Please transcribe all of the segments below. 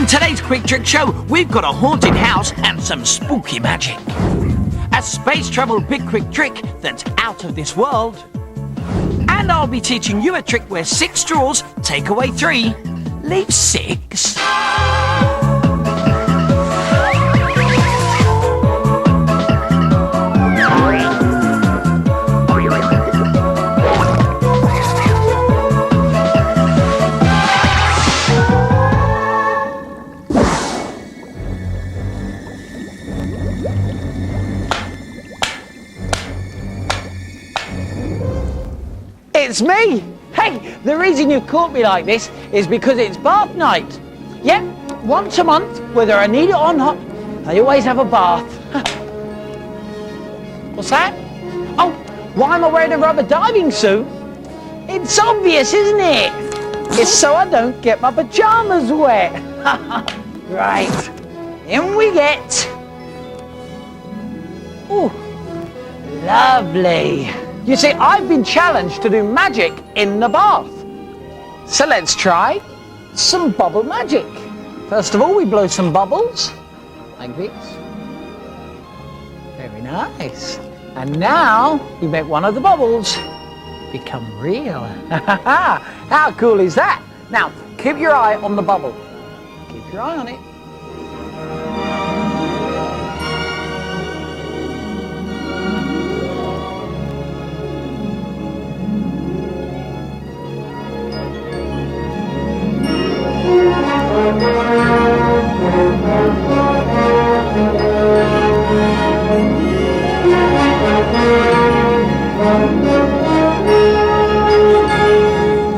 today's Quick Trick Show, we've got a haunted house and some spooky magic. A space travel big quick trick that's out of this world. And I'll be teaching you a trick where 6 straws take away 3, leave 6. It's me! Hey, the reason you caught me like this is because it's bath night. Yep, once a month, whether I need it or not, I always have a bath. What's that? Oh, why am I wearing a rubber diving suit? It's obvious, isn't it? It's so I don't get my pajamas wet. Right, in we get. Ooh, lovely. You see, I've been challenged to do magic in the bath. So let's try some bubble magic. First of all, we blow some bubbles, like this. Very nice. And now, we make one of the bubbles become real. How cool is that? Now, keep your eye on the bubble. Keep your eye on it.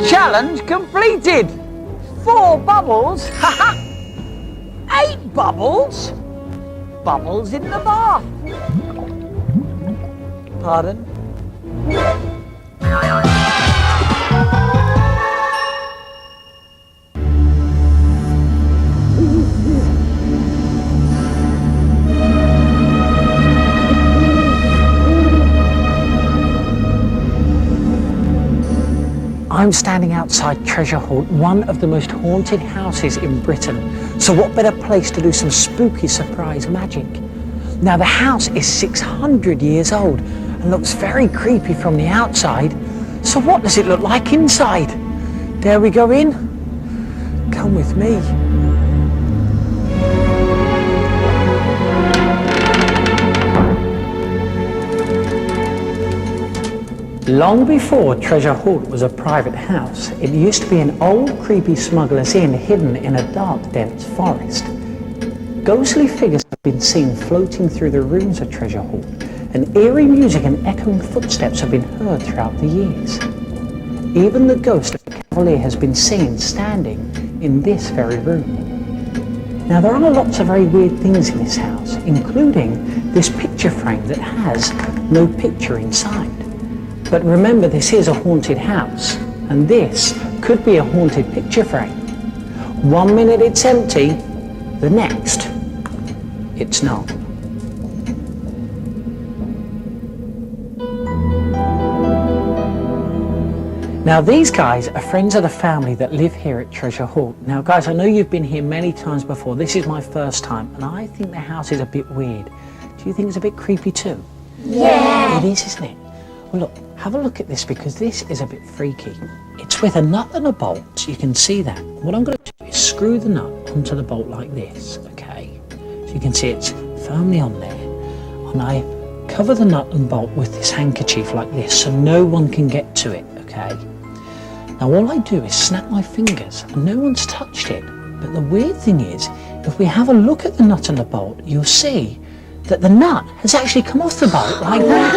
Challenge completed! 4 bubbles, 8 bubbles, bubbles in the bath. Pardon? I'm standing outside Treasure Hall, one of the most haunted houses in Britain. So what better place to do some spooky surprise magic? Now the house is 600 years old and looks very creepy from the outside. So what does it look like inside? Dare we go in? Come with me. Long before Treasure Hall was a private house, it used to be an old creepy smuggler's inn hidden in a dark, dense forest. Ghostly figures have been seen floating through the rooms of Treasure Hall, and eerie music and echoing footsteps have been heard throughout the years. Even the ghost of a cavalier has been seen standing in this very room. Now there are lots of very weird things in this house, including this picture frame that has no picture inside. But remember, this is a haunted house, and this could be a haunted picture frame. 1 minute it's empty, the next, it's not. Now these guys are friends of the family that live here at Treasure Hall. Now guys, I know you've been here many times before. This is my first time, and I think the house is a bit weird. Do you think it's a bit creepy too? Yeah. It is, isn't it? Well look, have a look at this because this is a bit freaky. It's with a nut and a bolt, you can see that. What I'm going to do is screw the nut onto the bolt like this, okay? So you can see it's firmly on there. And I cover the nut and bolt with this handkerchief like this so no one can get to it, okay? Now all I do is snap my fingers and no one's touched it. But the weird thing is, if we have a look at the nut and the bolt, you'll see that the nut has actually come off the bolt like that.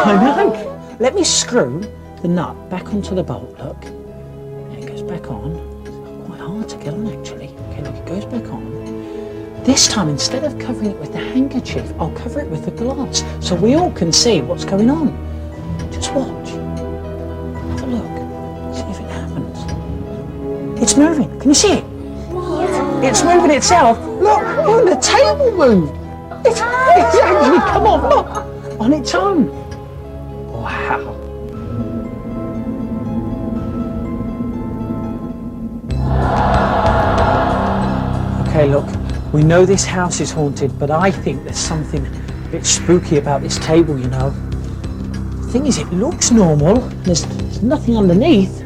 I know. Let me screw the nut back onto the bolt, look. And it goes back on. It's quite hard to get on actually. Okay, look, it goes back on. This time, instead of covering it with the handkerchief, I'll cover it with the glass so we all can see what's going on. Just watch. Have a look. See if it happens. It's moving. Can you see it? It's moving itself. Look, the table moved. It's actually come off, look, on its own. Wow. Okay, look, we know this house is haunted, but I think there's something a bit spooky about this table, you know. The thing is, it looks normal. There's nothing underneath.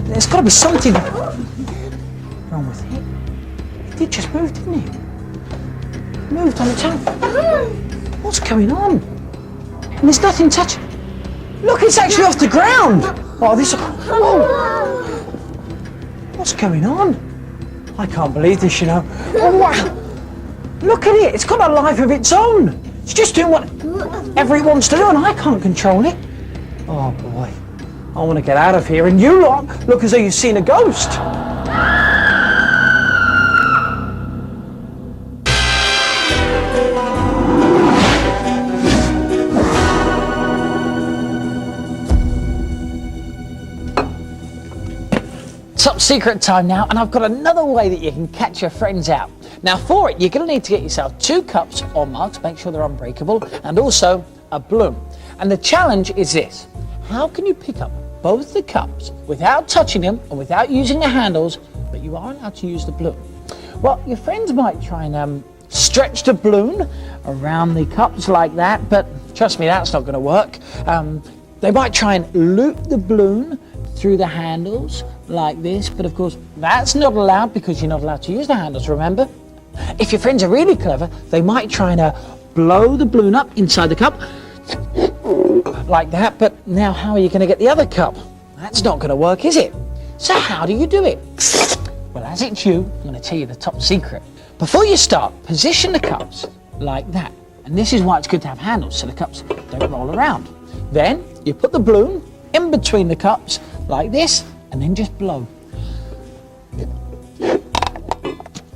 There's got to be something wrong with it. It did just move, didn't it? It moved on its own. What's going on? And there's nothing touching. Look, it's actually off the ground. Oh, this. Whoa. What's going on? I can't believe this, you know. Oh, wow. Look at it. It's got a life of its own. It's just doing whatever it wants to do, and I can't control it. Oh boy. I want to get out of here, and you lot look as though you've seen a ghost. Top secret time now, and I've got another way that you can catch your friends out. Now for it, you're going to need to get yourself 2 cups or mugs, make sure they're unbreakable, and also a balloon. And the challenge is this: how can you pick up both the cups without touching them and without using the handles, but you are allowed to use the balloon? Well, your friends might try and stretch the balloon around the cups like that, but trust me, that's not going to work. They might try and loop the balloon through the handles like this, but of course that's not allowed because you're not allowed to use the handles, remember? If your friends are really clever, they might try and blow the balloon up inside the cup like that, but now how are you going to get the other cup? That's not going to work, is it? So how do you do it? Well, as it's you, I'm going to tell you the top secret. Before you start, position the cups like that, and this is why it's good to have handles so the cups don't roll around. Then you put the balloon in between the cups like this, and then just blow.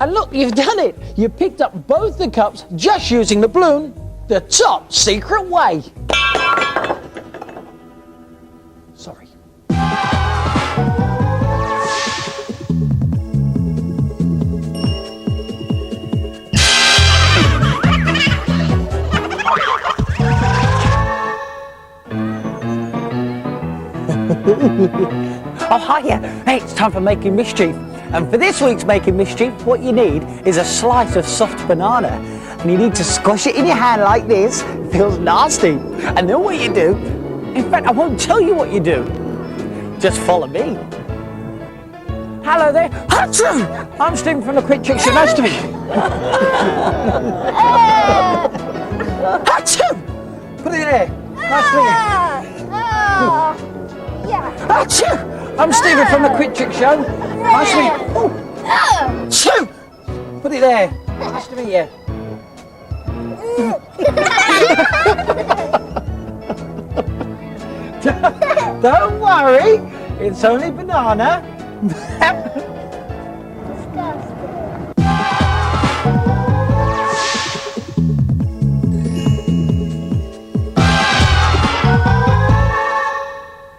And look, you've done it! You picked up both the cups just using the balloon, the top secret way. Sorry. Oh, hiya. Hey, it's time for Making Mischief. And for this week's Making Mischief, what you need is a slice of soft banana. And you need to squash it in your hand like this. It feels nasty. And then what you do, in fact, I won't tell you what you do. Just follow me. Hello there. Achoo! I'm Stephen from the Quick Trick Show. Nice to meet you. Achoo! Put it there. Nice to meet you. Achoo! I'm Stephen from the Quick Trick Show. Nice to meet you. Achoo! Put it there. Nice to meet you. Don't worry, it's only banana.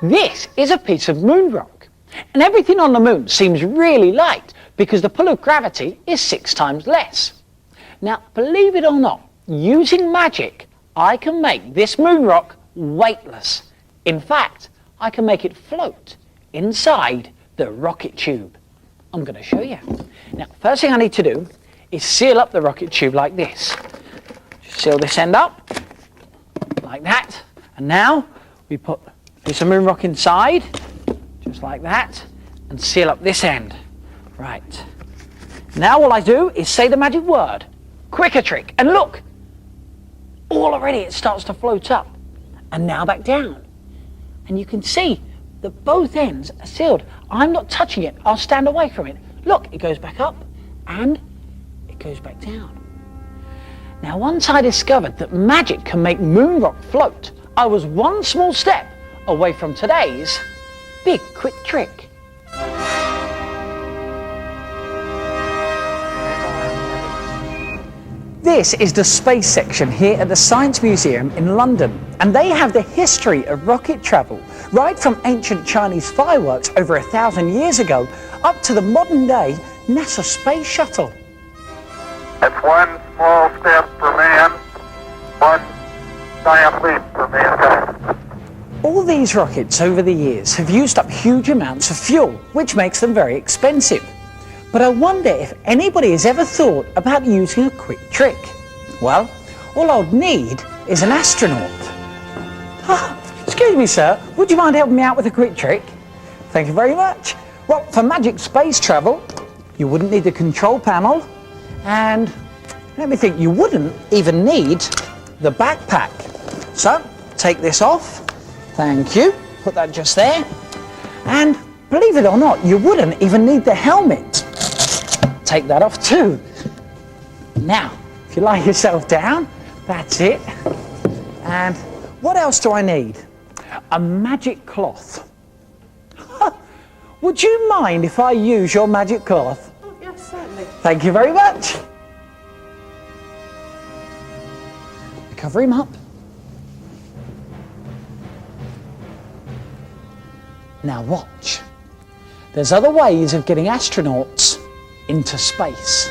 This is a piece of moon rock, and everything on the moon seems really light because the pull of gravity is 6 times less. Now, believe it or not, using magic, I can make this moon rock weightless. In fact, I can make it float inside the rocket tube. I'm going to show you. Now, first thing I need to do is seal up the rocket tube like this. Just seal this end up, like that. And now we put a piece of moon rock inside, just like that, and seal up this end. Right. Now all I do is say the magic word, Quicker Trick, and look, already it starts to float up, and now back down. And you can see that both ends are sealed. I'm not touching it, I'll stand away from it. Look, it goes back up, and it goes back down. Now once I discovered that magic can make moon rock float, I was one small step away from today's big quick trick. This is the space section here at the Science Museum in London, and they have the history of rocket travel, right from ancient Chinese fireworks over 1,000 years ago, up to the modern day NASA space shuttle. It's one small step for man, one giant leap for mankind. All these rockets over the years have used up huge amounts of fuel, which makes them very expensive. But I wonder if anybody has ever thought about using a quick trick. Well, all I'd need is an astronaut. Excuse me, sir, would you mind helping me out with a quick trick? Thank you very much. Well, for magic space travel, you wouldn't need the control panel, and let me think, you wouldn't even need the backpack. So, take this off. Thank you. Put that just there. And believe it or not, you wouldn't even need the helmet. Take that off too. Now, if you lie yourself down, that's it. And what else do I need? A magic cloth. Would you mind if I use your magic cloth? Oh, yes, certainly. Thank you very much. Cover him up. Now watch. There's other ways of getting astronauts into space.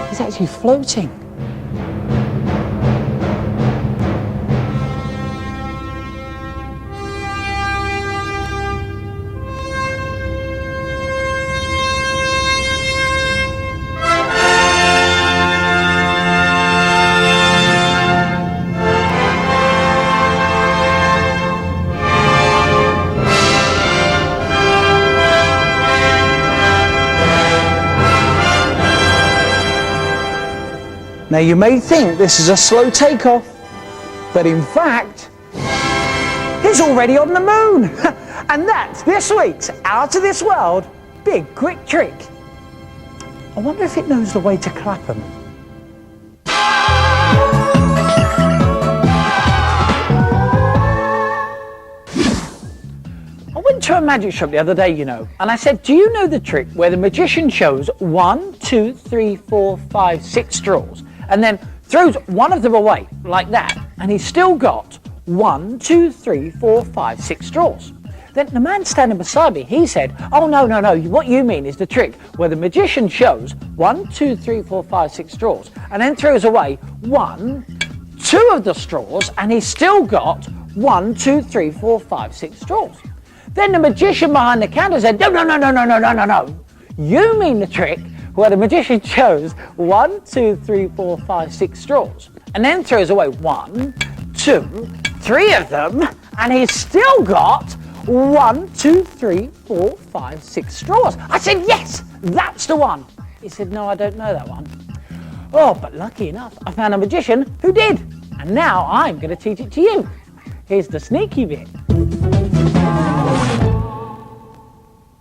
He's actually floating. Now you may think this is a slow takeoff, but in fact, he's already on the moon. And that's this week's Out of This World Big Quick Trick. I wonder if it knows the way to Clapham. I went to a magic shop the other day, you know, and I said, do you know the trick where the magician shows 1, 2, 3, 4, 5, 6 straws and then throws one of them away like that, and he's still got 1, 2, 3, 4, 5, 6 straws? Then the man standing beside me, he said, oh no, what you mean is the trick where the magician shows 1, 2, 3, 4, 5, 6 straws and then throws away 1, 2 of the straws, and he's still got 1, 2, 3, 4, 5, 6 straws. Then the magician behind the counter said, no. You mean the trick where the magician shows 1, 2, 3, 4, 5, 6 straws and then throws away 1, 2, 3 of them, and he's still got 1, 2, 3, 4, 5, 6 straws. I said, yes, that's the one. He said, no, I don't know that one. Oh, but lucky enough, I found a magician who did. And now I'm going to teach it to you. Here's the sneaky bit.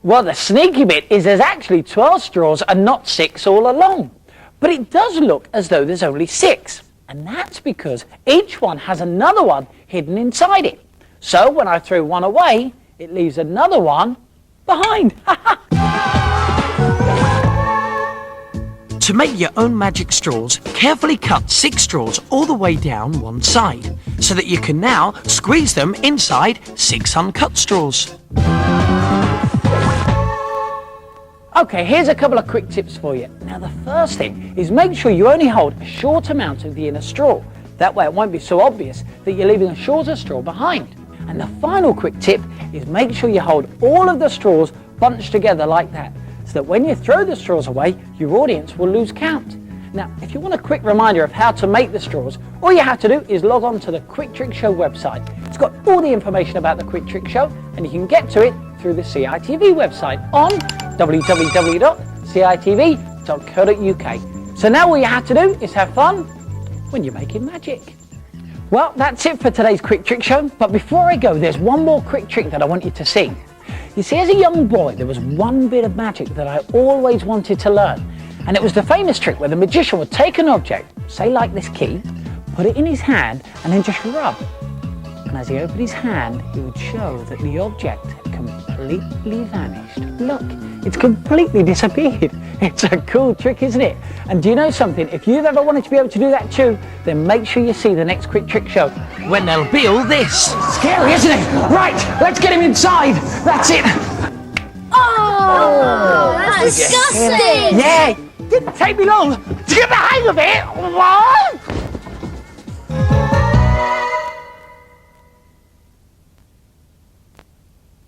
Well, the sneaky bit is there's actually 12 straws and not 6 all along. But it does look as though there's only 6. And that's because each one has another one hidden inside it. So when I throw one away, it leaves another one behind. To make your own magic straws, carefully cut 6 straws all the way down one side, so that you can now squeeze them inside 6 uncut straws. Okay, here's a couple of quick tips for you. Now the first thing is make sure you only hold a short amount of the inner straw. That way it won't be so obvious that you're leaving a shorter straw behind. And the final quick tip is make sure you hold all of the straws bunched together like that, so that when you throw the straws away, your audience will lose count. Now, if you want a quick reminder of how to make the straws, all you have to do is log on to the Quick Trick Show website. It's got all the information about the Quick Trick Show, and you can get to it through the CITV website on www.citv.co.uk. So now all you have to do is have fun when you're making magic. Well, that's it for today's Quick Trick Show, but before I go, there's one more quick trick that I want you to see. You see, as a young boy, there was one bit of magic that I always wanted to learn, and it was the famous trick where the magician would take an object, say like this key, put it in his hand, and then just rub. And as he opened his hand, he would show that the object had completely vanished. Look, it's completely disappeared. It's a cool trick, isn't it? And do you know something? If you've ever wanted to be able to do that too, then make sure you see the next Quick Trick Show, When there'll be all this. scary, isn't it? Right, let's get him inside. That's it. Oh, that's disgusting. Yeah, it didn't take me long to get the hang of it. What?